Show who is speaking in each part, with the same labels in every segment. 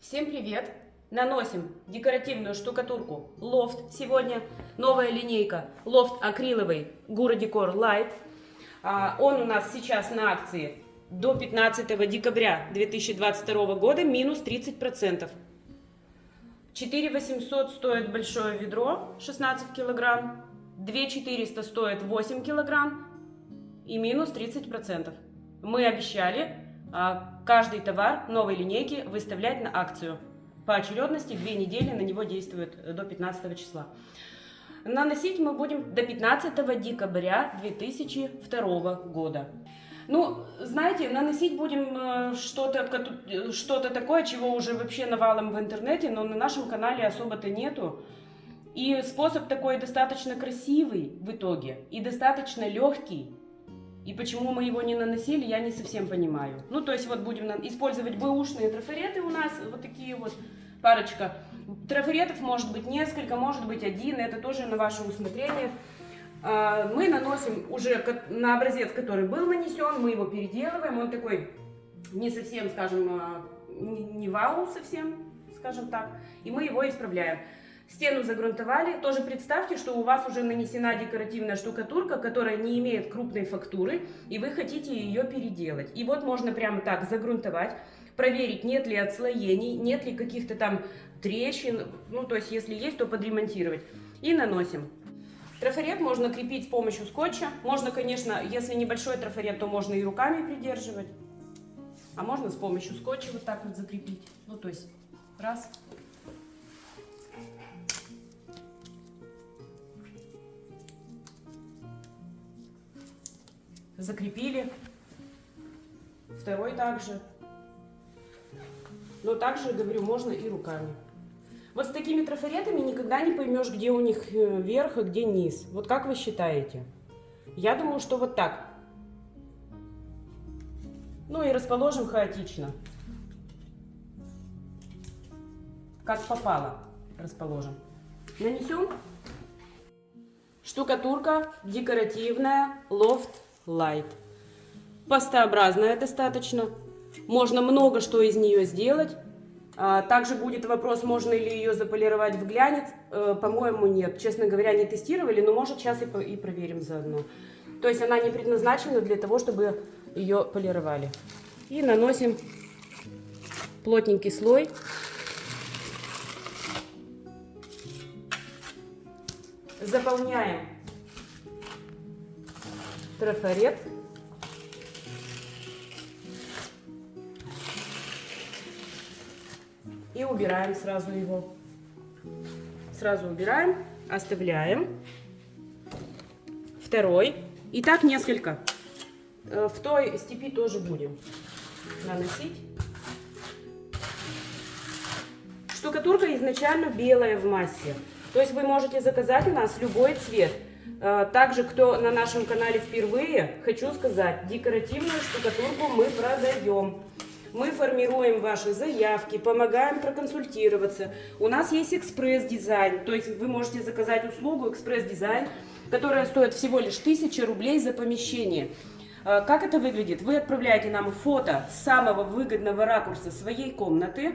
Speaker 1: Всем привет! Наносим декоративную штукатурку Loft сегодня. Новая линейка Loft акриловый Gura Decor Light. Он у нас сейчас на акции до 15 декабря 2022 года минус 30%. 4800 стоит большое ведро 16 килограмм. 2400 стоит 8 килограмм и минус 30%. Мы обещали каждый товар новой линейки выставлять на акцию. По очередности 2 недели на него действует до 15 числа. Наносить мы будем до 15 декабря 2002 года. Ну, знаете, наносить будем что-то такое, чего уже вообще навалом в интернете, но на нашем канале особо-то нету. И способ такой достаточно красивый в итоге и достаточно легкий. И почему мы его не наносили, я не совсем понимаю. Ну, то есть вот будем использовать бэушные трафареты у нас, вот такие вот, парочка. Трафаретов может быть несколько, может быть один, это тоже на ваше усмотрение. Мы наносим уже на образец, который был нанесен, мы его переделываем, он такой не совсем, скажем, не вау совсем, скажем так, и мы его исправляем. Стену загрунтовали. Тоже представьте, что у вас уже нанесена декоративная штукатурка, которая не имеет крупной фактуры, и вы хотите ее переделать. И вот можно прямо так загрунтовать, проверить, нет ли отслоений, нет ли каких-то там трещин. Ну, то есть, если есть, то подремонтировать. И наносим. Трафарет можно крепить с помощью скотча. Можно, конечно, если небольшой трафарет, то можно и руками придерживать. А можно с помощью скотча вот так вот закрепить. Ну, то есть, раз. Закрепили. Второй также. Но также, говорю, можно и руками. Вот с такими трафаретами никогда не поймешь, где у них верх, а где низ. Вот как вы считаете? Я думаю, что вот так. Ну и расположим хаотично. Как попало расположим. Нанесем. Штукатурка декоративная Loft Light. Пастообразная достаточно. Можно много что из нее сделать. Также будет вопрос, можно ли ее заполировать в глянец. По-моему, нет. Честно говоря, не тестировали, но может сейчас и проверим заодно. То есть она не предназначена для того, чтобы ее полировали. И наносим плотненький слой. Заполняем трафарет. И убираем сразу его. Сразу убираем, оставляем. Второй. И так несколько. В той степи тоже будем наносить. Штукатурка изначально белая в массе. То есть вы можете заказать у нас любой цвет. Также, кто на нашем канале впервые, хочу сказать, декоративную штукатурку мы продаем. Мы формируем ваши заявки, помогаем проконсультироваться. У нас есть экспресс-дизайн, то есть вы можете заказать услугу экспресс-дизайн, которая стоит всего лишь 1000 рублей за помещение. Как это выглядит? Вы отправляете нам фото самого выгодного ракурса своей комнаты.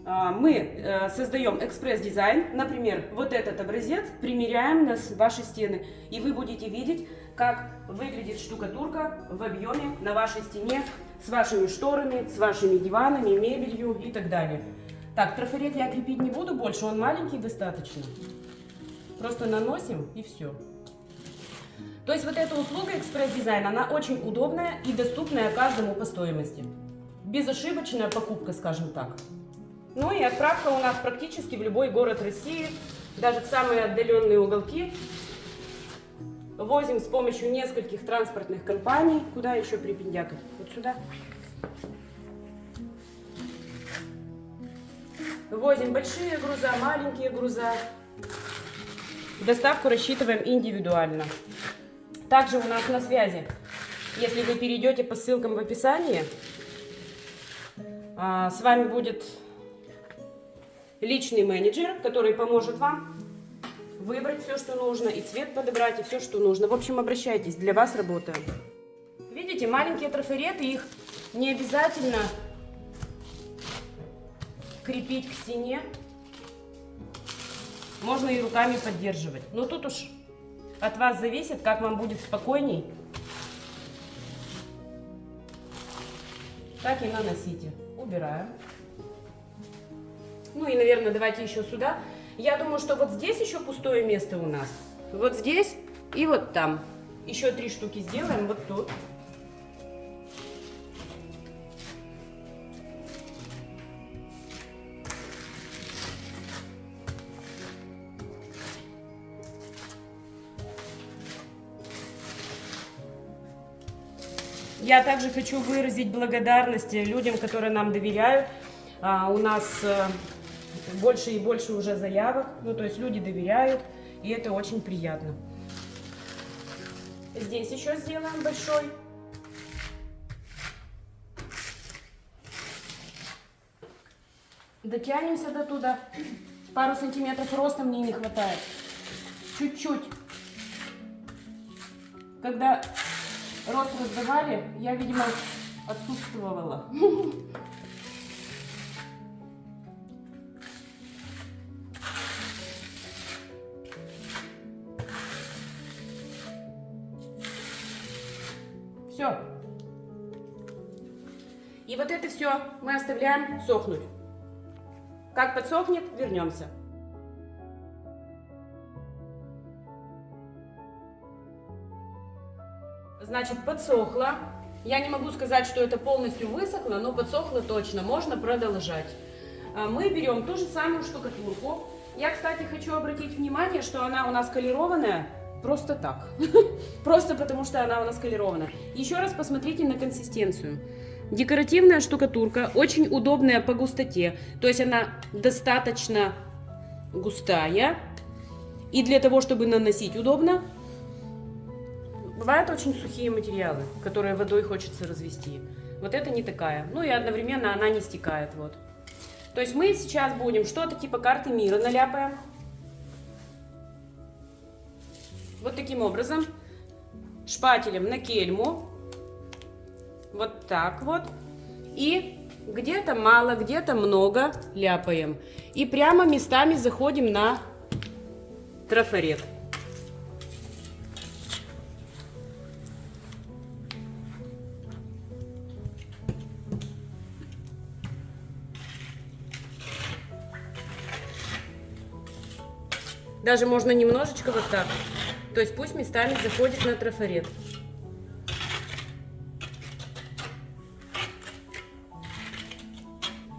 Speaker 1: Мы создаем экспресс-дизайн, например, вот этот образец, примеряем на ваши стены, и вы будете видеть, как выглядит штукатурка в объеме на вашей стене, с вашими шторами, с вашими диванами, мебелью и так далее. Так, трафарет я крепить не буду больше, он маленький достаточно. Просто наносим и все. То есть вот эта услуга экспресс-дизайн, она очень удобная и доступная каждому по стоимости. Безошибочная покупка, скажем так. Ну и отправка у нас практически в любой город России, даже в самые отдаленные уголки. Возим с помощью нескольких транспортных компаний. Куда еще припендякать? Вот сюда. Возим большие груза, маленькие груза. Доставку рассчитываем индивидуально. Также у нас на связи, если вы перейдете по ссылкам в описании, с вами будет личный менеджер, который поможет вам выбрать все, что нужно, и цвет подобрать, и все, что нужно. В общем, обращайтесь, для вас работаем. Видите, маленькие трафареты, их не обязательно крепить к стене. Можно и руками поддерживать. Но тут уж от вас зависит, как вам будет спокойней. Так и наносите. Убираем. Ну и, наверное, давайте еще сюда. Я думаю, что вот здесь еще пустое место у нас. Вот здесь и вот там. Еще 3 штуки сделаем вот тут. Я также хочу выразить благодарность людям, которые нам доверяют. У нас больше и больше уже заявок, ну то есть люди доверяют, и это очень приятно. Здесь еще сделаем большой. Дотянемся до туда. Пару сантиметров роста мне не хватает. Чуть-чуть. Когда рост раздавали, я, видимо, отсутствовала. Все. И вот это все мы оставляем сохнуть. Как подсохнет, вернемся. Значит, подсохло. Я не могу сказать, что это полностью высохло, но подсохло точно. Можно продолжать. Мы берем ту же самую штукатурку. Я, кстати, хочу обратить внимание, что она у нас колерованная просто так. Просто потому, что она у нас колерована. Еще раз посмотрите на консистенцию. Декоративная штукатурка, очень удобная по густоте. То есть она достаточно густая. И для того, чтобы наносить удобно. Бывают очень сухие материалы, которые водой хочется развести. Вот это не такая. Ну и одновременно она не стекает. Вот. То есть мы сейчас будем что-то типа карты мира наляпаем. Вот таким образом. Шпателем на кельму. Вот так вот. И где-то мало, где-то много ляпаем. И прямо местами заходим на трафарет. Даже можно немножечко вот так. То есть пусть местами заходит на трафарет.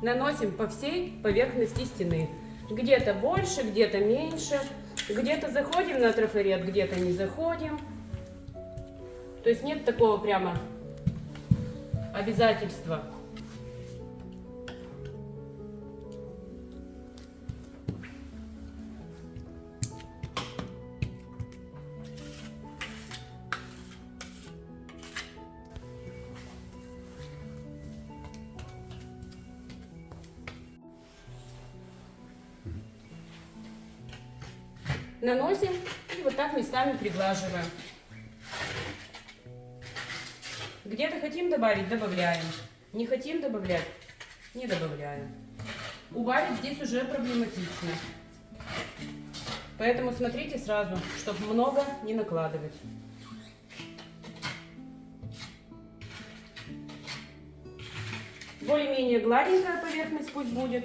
Speaker 1: Наносим по всей поверхности стены. Где-то больше, где-то меньше. Где-то заходим на трафарет, где-то не заходим. То есть нет такого прямо обязательства. Наносим и вот так местами приглаживаем. Где-то хотим добавить, добавляем. Не хотим добавлять, не добавляем. Убавить здесь уже проблематично. Поэтому смотрите сразу, чтобы много не накладывать. Более-менее гладенькая поверхность пусть будет.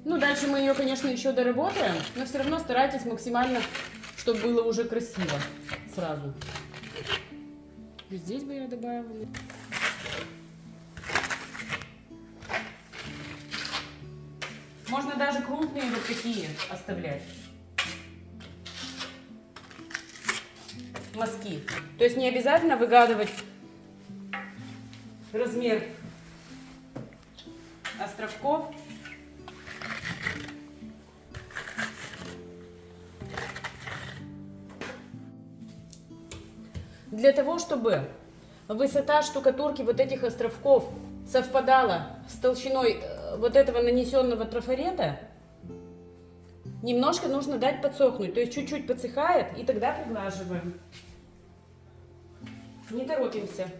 Speaker 1: Ну, дальше мы ее, конечно, еще доработаем, но все равно старайтесь максимально, чтобы было уже красиво сразу. Здесь бы я добавила. Можно даже крупные вот такие оставлять. Мазки. То есть не обязательно выгадывать размер островков. Для того, чтобы высота штукатурки вот этих островков совпадала с толщиной вот этого нанесенного трафарета, немножко нужно дать подсохнуть. То есть чуть-чуть подсыхает, и тогда приглаживаем. Не торопимся.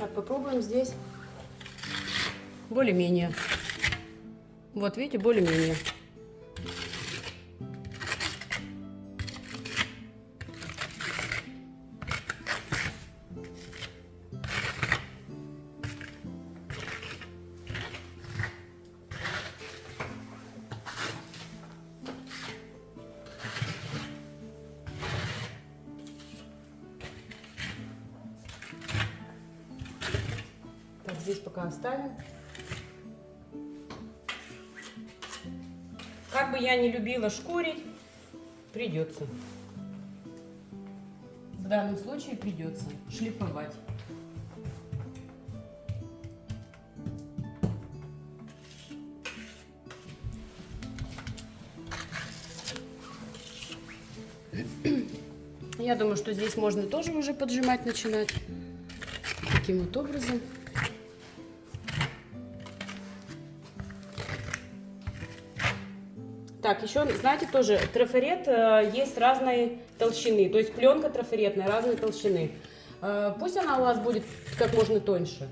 Speaker 1: Так, попробуем здесь. Более-менее. Вот, видите, более-менее. Так, здесь пока оставим. Как бы я не любила шкурить, придется. В данном случае придется шлифовать. Я думаю, что здесь можно тоже уже поджимать начинать. Таким вот образом. Так, еще, знаете, тоже трафарет есть разной толщины, то есть пленка трафаретная разной толщины. Пусть она у вас будет как можно тоньше.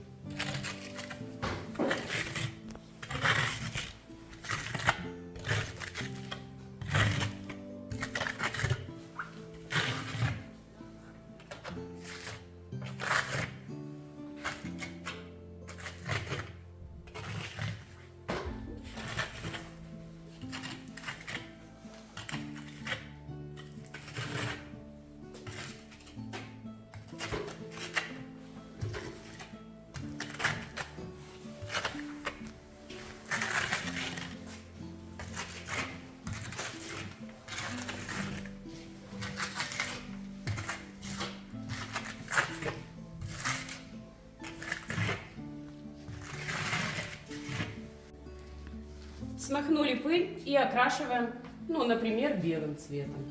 Speaker 1: Смахнули пыль и окрашиваем, ну, например, белым цветом.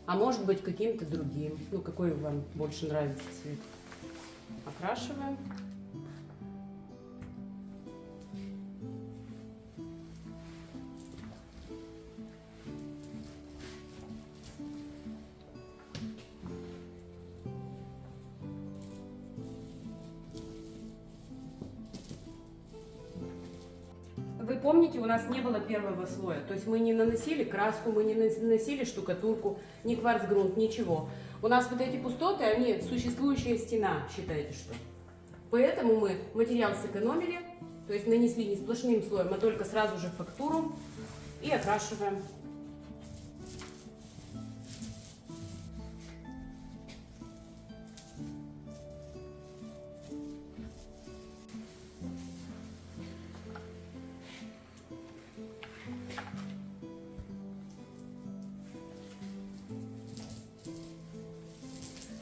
Speaker 1: А может быть, каким-то другим. Ну, какой вам больше нравится цвет. Окрашиваем. Вы помните, у нас не было первого слоя, то есть мы не наносили краску, мы не наносили штукатурку, ни кварцгрунт, ничего. У нас вот эти пустоты, они существующая стена, считайте, что. Поэтому мы материал сэкономили, то есть нанесли не сплошным слоем, а только сразу же фактуру и окрашиваем.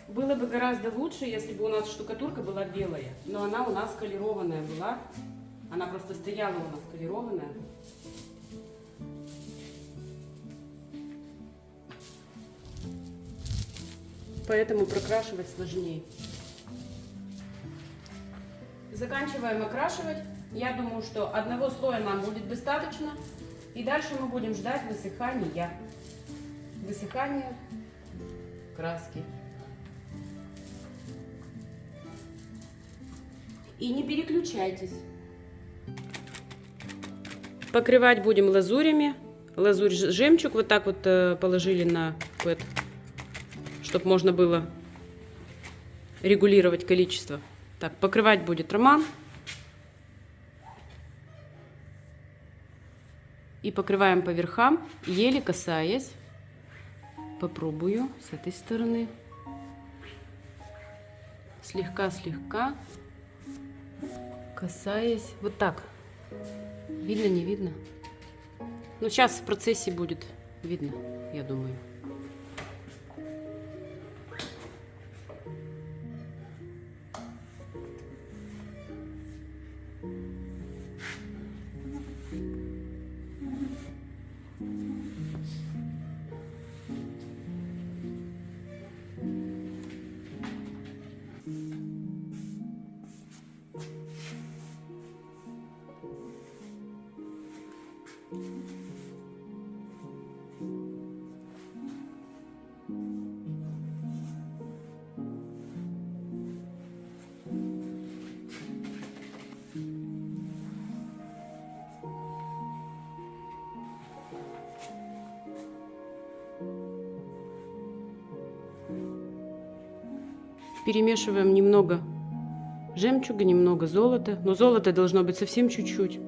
Speaker 1: Было бы гораздо лучше, если бы у нас штукатурка была белая, но она у нас колерованная была. Она просто стояла у нас колерованная. Поэтому прокрашивать сложнее. Заканчиваем окрашивать. Я думаю, что одного слоя нам будет достаточно. И дальше мы будем ждать высыхания краски. И не переключайтесь. Покрывать будем лазурями. Лазурь жемчуг вот так вот положили на пэт, чтобы можно было регулировать количество. Так, покрывать будет роман. И покрываем по верхам, еле касаясь. Попробую с этой стороны. Слегка-слегка. Касаясь. Вот так. Видно, не видно? Ну, сейчас в процессе будет видно, я думаю. Перемешиваем немного жемчуга, немного золота. Но золото должно быть совсем чуть-чуть.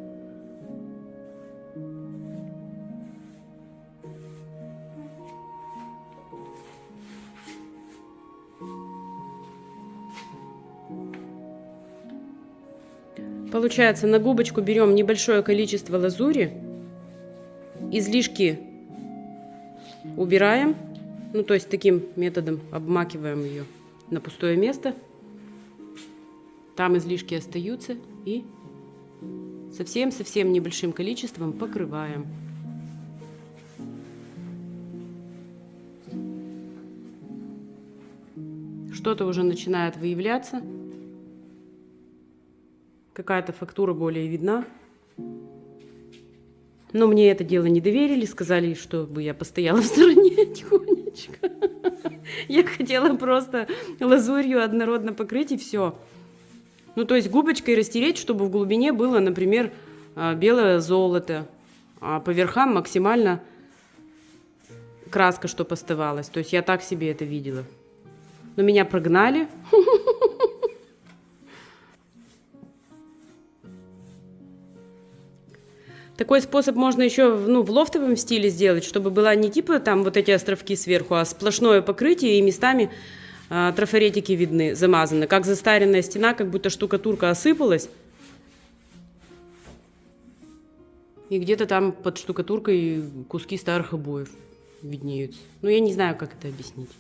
Speaker 1: Получается, на губочку берем небольшое количество лазури, излишки убираем, ну то есть таким методом обмакиваем ее на пустое место, там излишки остаются, и совсем-совсем небольшим количеством покрываем. Что-то уже начинает выявляться. Какая-то фактура более видна. Но мне это дело не доверили, сказали, чтобы я постояла в стороне тихонечко. Я хотела просто лазурью однородно покрыть и все. Ну, то есть губочкой растереть, чтобы в глубине было, например, белое золото, а по верхам максимально краска, чтобы оставалась. То есть я так себе это видела. Но меня прогнали. Такой способ можно еще в лофтовом стиле сделать, чтобы была не типа там вот эти островки сверху, а сплошное покрытие, и местами трафаретики видны, замазаны. Как застаренная стена, как будто штукатурка осыпалась. И где-то там под штукатуркой куски старых обоев виднеются. Но я не знаю, как это объяснить.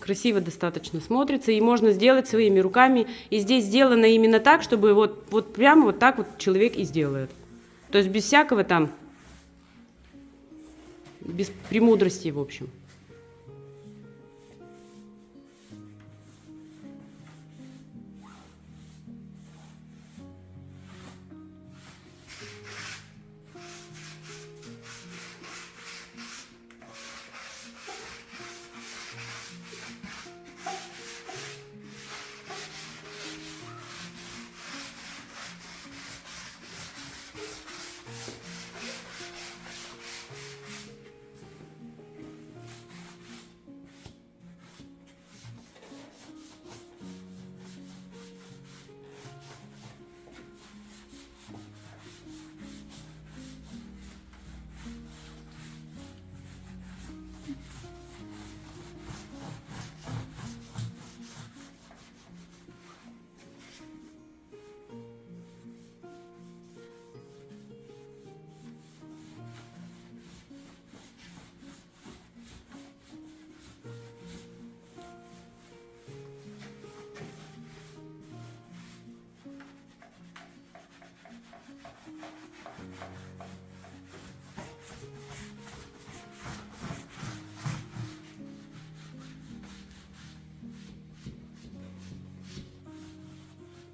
Speaker 1: Красиво достаточно смотрится, и можно сделать своими руками. И здесь сделано именно так, чтобы вот прямо вот так вот человек и сделает. То есть без всякого там, без премудрости, в общем.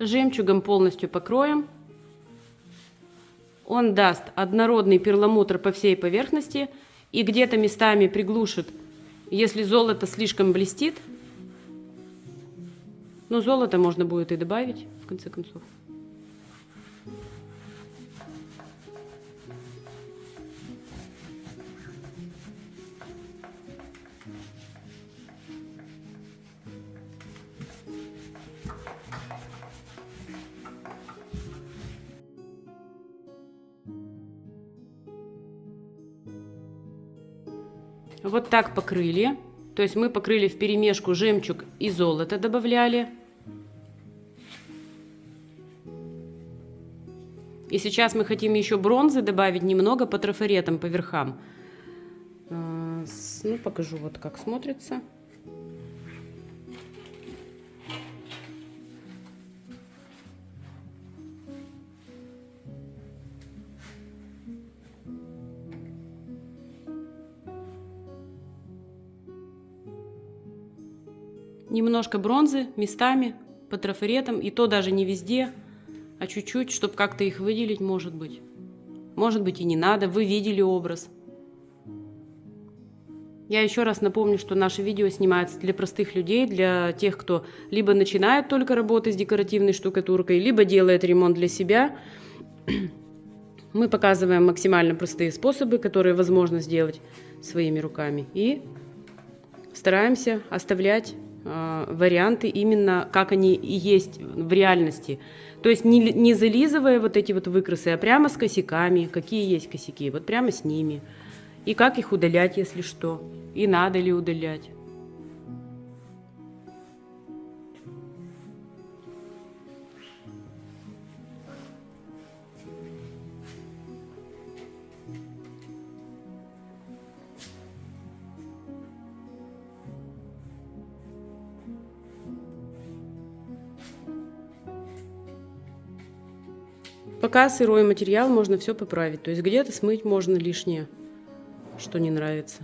Speaker 1: Жемчугом полностью покроем. Он даст однородный перламутр по всей поверхности и где-то местами приглушит, если золото слишком блестит. Но золото можно будет и добавить, в конце концов. Вот так покрыли. То есть мы покрыли вперемешку жемчуг и золото добавляли. И сейчас мы хотим еще бронзы добавить немного по трафаретам, по верхам. Ну, покажу вот как смотрится. Немножко бронзы местами по трафаретам, и то даже не везде, а чуть-чуть, чтобы как-то их выделить, может быть. Может быть и не надо, вы видели образ. Я еще раз напомню, что наше видео снимается для простых людей, для тех, кто либо начинает только работать с декоративной штукатуркой, либо делает ремонт для себя. Мы показываем максимально простые способы, которые возможно сделать своими руками. И стараемся оставлять варианты именно, как они и есть в реальности. То есть не зализывая вот эти вот выкрасы, а прямо с косяками, какие есть косяки, вот прямо с ними. И как их удалять, если что, и надо ли удалять. Пока сырой материал, можно все поправить. То есть где-то смыть можно лишнее, что не нравится.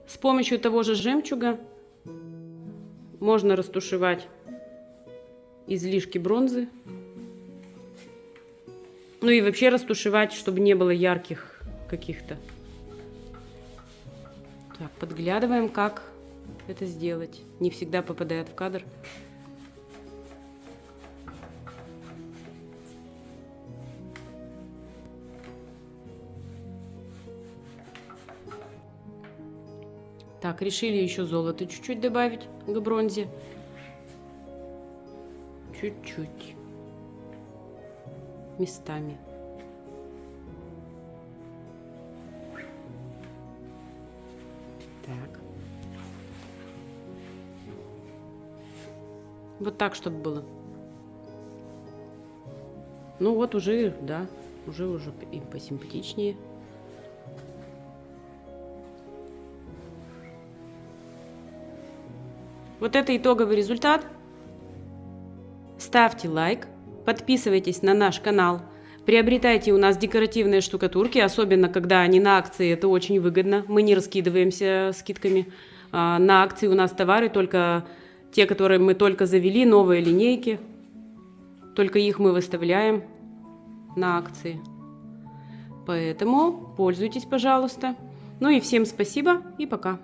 Speaker 1: С помощью того же жемчуга можно растушевать излишки бронзы. Ну и вообще растушевать, чтобы не было ярких каких-то. Так, подглядываем, как это сделать. Не всегда попадает в кадр. Так, решили еще золото чуть-чуть добавить к бронзе. Чуть-чуть. Местами. Так. Вот так, чтобы было. Ну вот уже, да, уже и посимпатичнее. Вот это итоговый результат. Ставьте лайк, подписывайтесь на наш канал, приобретайте у нас декоративные штукатурки, особенно когда они на акции, это очень выгодно. Мы не раскидываемся скидками. На акции у нас товары только те, которые мы только завели, новые линейки. Только их мы выставляем на акции. Поэтому пользуйтесь, пожалуйста. Ну и всем спасибо и пока.